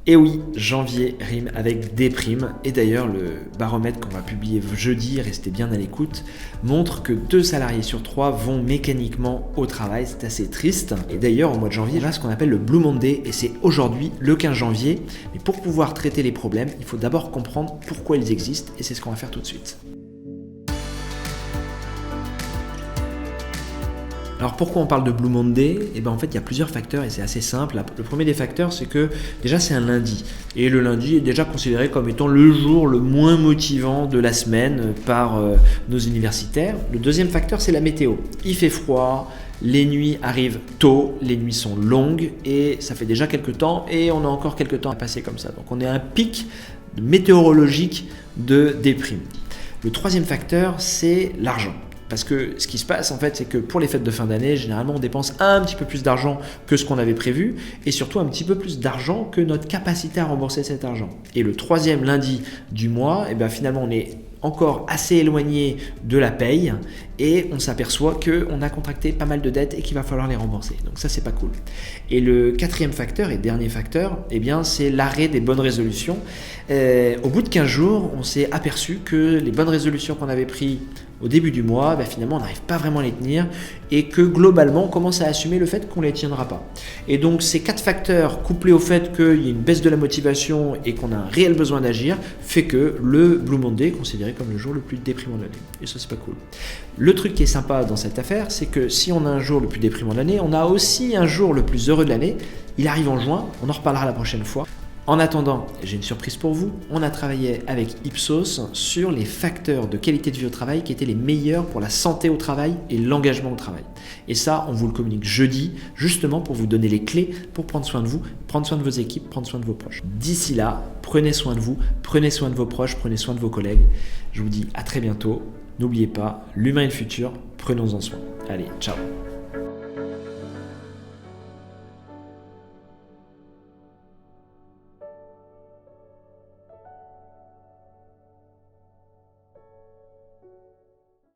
Et oui, janvier rime avec déprime. Et d'ailleurs, le baromètre qu'on va publier jeudi, restez bien à l'écoute, montre que 2 salariés sur 3 vont mécaniquement au travail. C'est assez triste. Et d'ailleurs, au mois de janvier, il y a ce qu'on appelle le Blue Monday. Et c'est aujourd'hui, le 15 janvier. Mais pour pouvoir traiter les problèmes, il faut d'abord comprendre pourquoi ils existent. Et c'est ce qu'on va faire tout de suite. Alors pourquoi on parle de Blue Monday ? En fait, il y a plusieurs facteurs et c'est assez simple. Le premier des facteurs, c'est que déjà c'est un lundi. Et le lundi est déjà considéré comme étant le jour le moins motivant de la semaine par nos universitaires. Le deuxième facteur, c'est la météo. Il fait froid, les nuits arrivent tôt, les nuits sont longues et ça fait déjà quelques temps et on a encore quelques temps à passer comme ça. Donc on est à un pic météorologique de déprime. Le troisième facteur, c'est l'argent. Parce que ce qui se passe en fait, c'est que pour les fêtes de fin d'année, généralement on dépense un petit peu plus d'argent que ce qu'on avait prévu et surtout un petit peu plus d'argent que notre capacité à rembourser cet argent. Et le troisième lundi du mois, finalement on est encore assez éloigné de la paye et on s'aperçoit qu'on a contracté pas mal de dettes et qu'il va falloir les rembourser. Donc ça, c'est pas cool. Et le quatrième facteur et dernier facteur, c'est l'arrêt des bonnes résolutions. Au bout de 15 jours, on s'est aperçu que les bonnes résolutions qu'on avait prises au début du mois, finalement, on n'arrive pas vraiment à les tenir et que globalement, on commence à assumer le fait qu'on ne les tiendra pas. Et donc, ces 4 facteurs, couplés au fait qu'il y a une baisse de la motivation et qu'on a un réel besoin d'agir, fait que le Blue Monday est considéré comme le jour le plus déprimant de l'année. Et ça, c'est pas cool. Le truc qui est sympa dans cette affaire, c'est que si on a un jour le plus déprimant de l'année, on a aussi un jour le plus heureux de l'année. Il arrive en juin, on en reparlera la prochaine fois. En attendant, j'ai une surprise pour vous. On a travaillé avec Ipsos sur les facteurs de qualité de vie au travail qui étaient les meilleurs pour la santé au travail et l'engagement au travail. Et ça, on vous le communique jeudi, justement pour vous donner les clés pour prendre soin de vous, prendre soin de vos équipes, prendre soin de vos proches. D'ici là, prenez soin de vous, prenez soin de vos proches, prenez soin de vos collègues. Je vous dis à très bientôt. N'oubliez pas, l'humain est le futur, prenons-en soin. Allez, ciao.